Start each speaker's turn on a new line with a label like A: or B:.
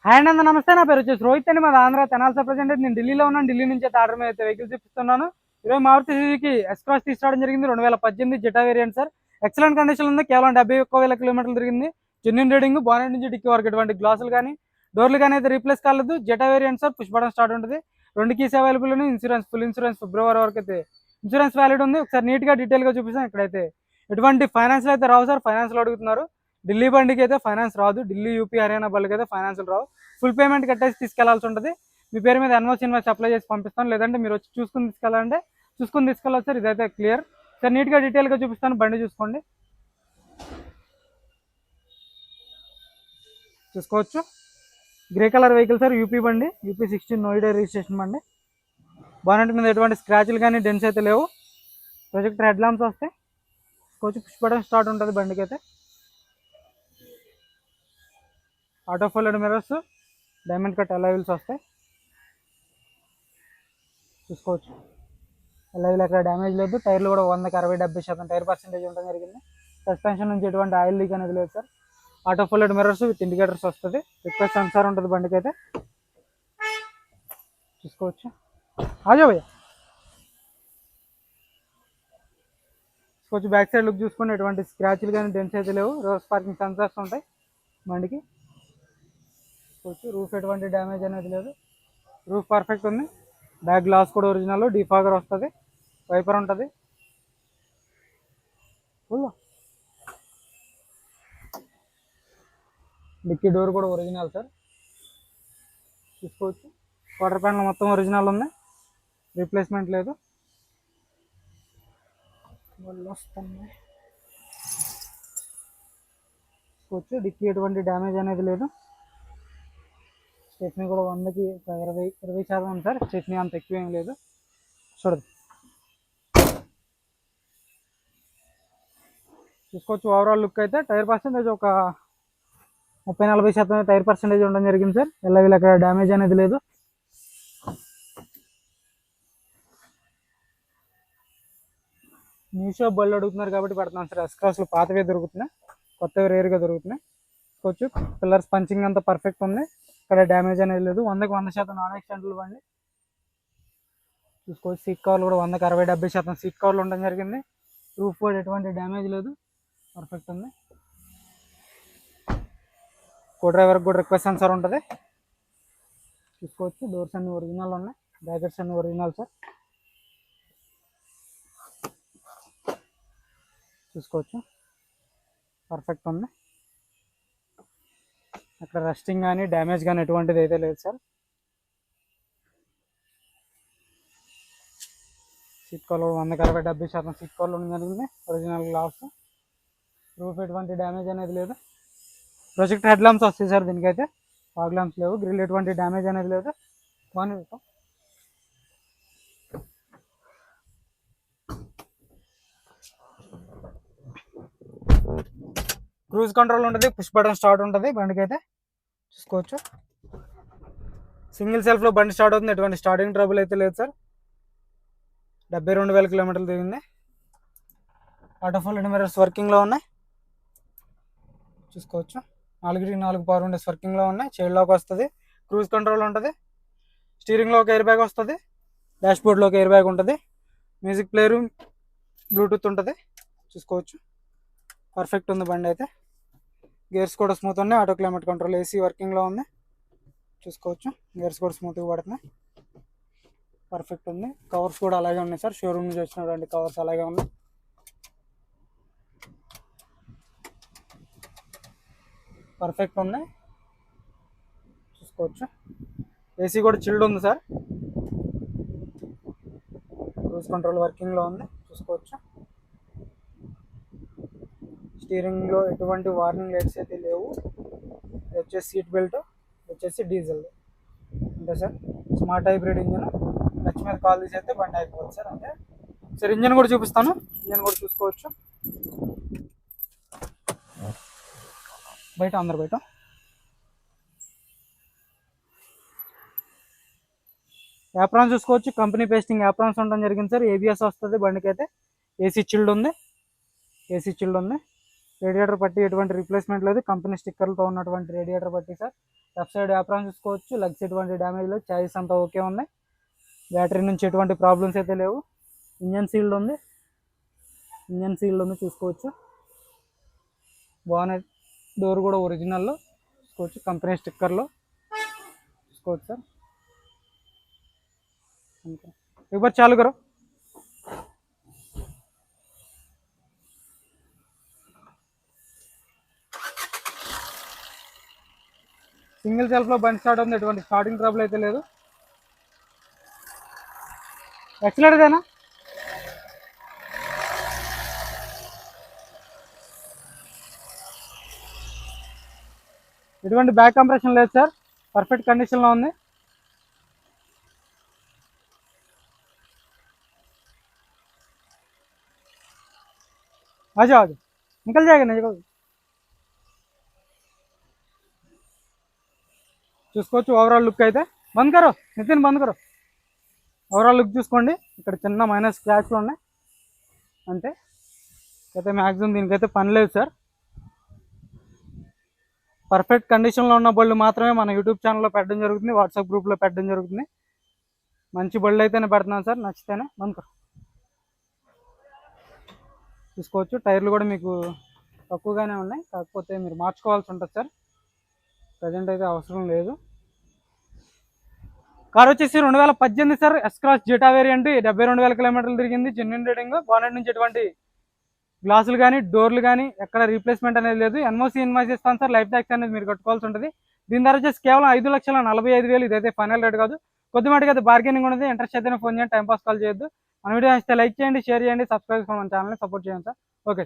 A: Hi అండి, నమస్తే. నా పేరు వచ్చేసి రోహిత్ అండి. మాది ఆంధ్ర తెనాలి సబ్ ప్రెజెంట్. నేను ఢిల్లీలో ఉన్నాను. ఢిల్లీ నుంచి అయితే ఆర్డర్ మీద అయితే వెహికల్స్ ఇప్పిస్తున్నాను. ఈరోజు మారుతి సుజుకి ఎక్స్ప్రెస్ తీసుకురావడం జరిగింది. 2018 Zeta variant sir. Excellent condition ఉంది. కేవలం 71,000 కిలోమీటర్లు తిరిగింది. జెన్యున్ రీడింగ్, బానెట్ నుంచి డిక్కీ వరకు ఎటువంటి గ్లాసులు కానీ డోర్లు కానీ అయితే రీప్లేస్ కాలేదు. Zeta variant sir. Push button start ఉంటుంది. 2 కీస్ అవైలబుల్ ఉన్నాయి. ఇన్సూరెన్స్ ఫుల్ ఇన్సూరెన్స్ ఫిబ్రవరి వరకు అయితే ఇన్సూరెన్స్ వ్యాలిడ్ ఉంది. ఒకసారి నీట్గా డీటెయిల్గా చూపిస్తాను. ఇక్కడైతే ఎటువంటి ఫైనాన్స్ అయితే రావు సార్. ఫైనాన్స్లో అడుగుతున్నారు. ఢిల్లీ బండికి అయితే ఫైనాన్స్ రాదు. ఢిల్లీ, యూపీ, హర్యానా బండికి అయితే ఫైనాన్స్లు రావు. ఫుల్ పేమెంట్ కట్టేసి తీసుకెళ్లాల్సి ఉంటుంది. మీ పేరు మీద ఎన్ఓసి ఇన్వాయిస్ అప్లై చేసి పంపిస్తాను. లేదంటే మీరు వచ్చి చూసుకుని తీసుకెళ్ళాలి సార్. ఇదైతే క్లియర్ సార్. నీట్గా డీటెయిల్గా చూపిస్తాను. బండి చూసుకోండి, చూసుకోవచ్చు. Grey colour vehicle sir. UP బండి, యూపీ 16 నోయిడా రిజిస్ట్రేషన్ బండి. బానెట్ మీద ఎటువంటి స్క్రాచ్లు కానీ డెన్స్ అయితే లేవు. ప్రొజెక్టర్ హెడ్ ల్యాంప్స్ వస్తాయి. చూసుకోవచ్చు. పుష్ బటన్ స్టార్ట్ ఉంటుంది బండికి అయితే. Auto folded mirrors, diamond cut అలై వీల్స్ వస్తాయి. చూసుకోవచ్చు. అలైలు ఎక్కడ డ్యామేజ్ లేదు. టైర్లు కూడా 100కి 60-70% టైర్ పర్సెంటేజ్ ఉండడం జరిగింది. సస్పెన్షన్ నుంచి ఎటువంటి ఆయిల్ లీక్ అనేది లేదు sir. Auto folded mirrors with indicators వస్తుంది. రిక్వెస్ట్ సెన్సార్ ఉంటుంది బండికి అయితే. చూసుకోవచ్చు. ఆజో భయ్యా. చూసుకోవచ్చు. బ్యాక్ సైడ్ లుక్ చూసుకుని ఎటువంటి స్క్రాచ్లు కానీ డెన్స్ అయితే లేవు. రివర్స్ పార్కింగ్ సెన్సార్స్ ఉంటాయి బండికి. చూసుకోవచ్చు. రూఫ్ ఎటువంటి డ్యామేజ్ అనేది లేదు. రూఫ్ పర్ఫెక్ట్ ఉంది. బ్యాక్ గ్లాస్ కూడా ఒరిజినల్. డిఫాగర్ వస్తుంది. వైపర్ ఉంటుంది. డిక్కీ డోర్ కూడా ఒరిజినల్ సార్. చూసుకోవచ్చు. క్వార్టర్ ప్యానల్ మొత్తం ఒరిజినల్ ఉంది. రీప్లేస్మెంట్ లేదు. చూసుకోవచ్చు. డిక్కీ ఎటువంటి డ్యామేజ్ అనేది లేదు. స్టెఫ్నీ కూడా 100కి 20% ఉంది సార్. స్టెఫ్నీ అంత ఎక్కువ ఏం లేదు. చూడదు. చూసుకోవచ్చు. ఓవరాల్ లుక్ అయితే టైర్ పర్సెంటేజ్ ఒక 30-40% టైర్ పర్సెంటేజ్ ఉండడం జరిగింది సార్. వీళ్ళు అక్కడ డ్యామేజ్ అనేది లేదు. న్యూ షాప్ బళ్ళు అడుగుతున్నారు కాబట్టి పెడుతున్నాను సార్. ఎస్క్రాస్లు పాతవే దొరుకుతున్నాయి, కొత్తవి రేరుగా దొరుకుతున్నాయి. చూసుకోవచ్చు. పిల్లర్స్ పంచింగ్ అంతా పర్ఫెక్ట్ ఉంది. ఇక్కడ డ్యామేజ్ అనేది లేదు. 100కి 100% నాన్ యాక్సిడెంట్లు బండి. చూసుకోవచ్చు. సీట్ కవర్లు కూడా 100కి 60-70% సీట్ కవర్లు ఉండడం జరిగింది. రూఫ్ కూడా ఎటువంటి డ్యామేజ్ లేదు. పర్ఫెక్ట్ ఉంది. కో డ్రైవర్కి కూడా రిక్వెస్ట్ సెన్సార్ ఉంటుంది. చూసుకోవచ్చు. డోర్స్ అన్ని ఒరిజినల్ ఉన్నాయి. బ్యాకెట్స్ అన్ని ఒరిజినల్ సార్. చూసుకోవచ్చు. పర్ఫెక్ట్ ఉంది. అక్కడ రస్టింగ్ కానీ డ్యామేజ్ కానీ ఎటువంటిది అయితే లేదు సార్. సీట్ కవర్లు 100కి 60-70% సీట్ కవర్లు ఉండడం జరిగింది. Original glass. రూఫ్ ఎటువంటి డ్యామేజ్ అనేది లేదు. ప్రొజెక్టర్ హెడ్ ల్యాంప్స్ వస్తాయి సార్ దీనికైతే. ఫాగ్ ల్యాంప్స్ లేవు. గ్రిల్ ఎటువంటి డ్యామేజ్ అనేది లేదు. క్రూజ్ కంట్రోల్ ఉంటుంది. పుష్ బటన్ స్టార్ట్ ఉంటుంది బండికి అయితే. చూసుకోవచ్చు. సింగిల్ సెల్ఫ్లో బండి స్టార్ట్ అవుతుంది. ఎటువంటి స్టార్టింగ్ ట్రబుల్ అయితే లేదు సార్. 72,000 కిలోమీటర్లు తిరిగింది. ఆటో ఫోల్డెడ్ మిర్రర్స్ వర్కింగ్లో ఉన్నాయి. చూసుకోవచ్చు. 4x4 పవర్ విండోస్ వర్కింగ్లో ఉన్నాయి. చైల్డ్ లాక్ వస్తుంది. క్రూజ్ కంట్రోల్ ఉంటుంది. స్టీరింగ్లో ఒక ఎయిర్ బ్యాగ్ వస్తుంది. డాష్బోర్డ్లో ఒక ఎయిర్ బ్యాగ్ ఉంటుంది. మ్యూజిక్ ప్లేయరు, బ్లూటూత్ ఉంటుంది. చూసుకోవచ్చు. పర్ఫెక్ట్ ఉంది బండి అయితే. గేర్స్ కూడా స్మూత్ ఉన్నాయి. ఆటో క్లైమేట్ కంట్రోల్, ఏసీ వర్కింగ్లో ఉంది. చూసుకోవచ్చు. గేర్స్ కూడా స్మూత్గా పడుతున్నాయి. పర్ఫెక్ట్ ఉంది. కవర్స్ కూడా అలాగే ఉన్నాయి సార్. షోరూమ్ నుంచి వచ్చినటువంటి కవర్స్ అలాగే ఉన్నాయి. పర్ఫెక్ట్ ఉన్నాయి. చూసుకోవచ్చు. ఏసీ కూడా చిల్డ్ ఉంది సార్. క్రూజ్ కంట్రోల్ వర్కింగ్లో ఉంది. చూసుకోవచ్చు. స్టీరింగ్లో ఎటువంటి వార్నింగ్ లైట్స్ అయితే లేవు. వచ్చేసి సీట్ బెల్ట్, వచ్చేసి డీజిల్ అంతే sir. Smart hybrid engine. Touch మీద కాల్ తీసి అయితే బండి అయిపోతుంది సార్. అంటే సార్ ఇంజన్ కూడా చూపిస్తాను. ఇంజన్ కూడా చూసుకోవచ్చు. బయట అందరు బయట. యాప్రాన్స్ చూసుకోవచ్చు. కంపెనీ పేస్టింగ్ యాప్రాన్స్ ఉండడం జరిగింది సార్. ఏబిఎస్ వస్తుంది బండికి అయితే. ఏసీ చిల్డ్ ఉంది. రేడియేటర్ పట్టి ఎటువంటి రీప్లేస్మెంట్ లేదు. కంపెనీ స్టిక్కర్లతో ఉన్నటువంటి రేడియేటర్ పట్టి సార్. లెఫ్ట్ సైడ్ యాప్రాన్ చూసుకోవచ్చు. లెగ్స్ ఎటువంటి డ్యామేజ్ లేదు, చాయిస్ అంతా ఓకే ఉన్నాయి. బ్యాటరీ నుంచి ఎటువంటి ప్రాబ్లమ్స్ అయితే లేవు. ఇంజన్ సీల్డ్ ఉంది, చూసుకోవచ్చు. బానెట్ డోర్ కూడా ఒరిజినల్లో చూసుకోవచ్చు, కంపెనీ స్టిక్కర్లో చూసుకోవచ్చు సార్. एक बार चालू करो. సింగిల్ సెల్ఫ్ లో బండి స్టార్ట్ ఉంది, ఎటువంటి స్టార్టింగ్ ట్రబుల్ అయితే లేదు. యాక్సిలరేటర్ ఏనా? ఎటువంటి బ్యాక్ కంప్రెషన్ లేదు సార్, పర్ఫెక్ట్ కండిషన్లో ఉంది. आजा आजा निकल जाएगा नहीं చూసుకోవచ్చు. ఓవరాల్ లుక్ అయితే బంద్ కరో నితిన్, బంద్ కరో. ఓవరాల్ లుక్ చూసుకోండి, ఇక్కడ చిన్న మైనస్ స్క్రాచ్లు ఉన్నాయి అంతే. అయితే మ్యాక్సిమం దీనికైతే పని లేదు సార్. పర్ఫెక్ట్ కండిషన్లో ఉన్న బళ్ళు మాత్రమే మన యూట్యూబ్ ఛానల్లో పెట్టడం జరుగుతుంది, వాట్సాప్ గ్రూప్లో పెట్టడం జరుగుతుంది. మంచి బళ్ళు అయితేనే పెడుతున్నాను సార్, నచ్చితేనే. బంద్ కరో. చూసుకోవచ్చు, టైర్లు కూడా మీకు తక్కువగానే ఉన్నాయి, కాకపోతే మీరు మార్చుకోవాల్సి ఉంటుంది సార్. ప్రజెంట్ అయితే అవసరం లేదు. కార్ వచ్చేసి 2018 sir, S cross Zeta variant, 72,000 కిలోమీటర్లు తిరిగింది, జెన్యున్ రేటింగ్. బానెట్ నుంచి ఎటువంటి గ్లాసులు కానీ డోర్లు కానీ ఎక్కడ రీప్లేస్మెంట్ అనేది లేదు. ఎన్ఓసి ఇన్వాయిస్ ఇస్తాను సార్, లైఫ్ ట్యాక్స్ అనేది మీరు కట్టుకోవాల్సి ఉంటుంది. దీని ధర వచ్చేసి కేవలం 5,45,000. ఇదైతే ఫైనల్ రేట్ కాదు, కొద్దిమట్టుగా అయితే బార్గెనింగ్ ఉంటుంది. ఇంట్రెస్ట్ అయితే ఫోన్ చేయండి, టైం పాస్ కాల్ చేయొద్దు. మన వీడియో నచ్చితే లైక్ చేయండి, షేర్ చేయండి, సబ్స్క్రైబ్ చేసుకోండి, మన ఛానల్ని సపోర్ట్ చేయండి సార్. ఓకే.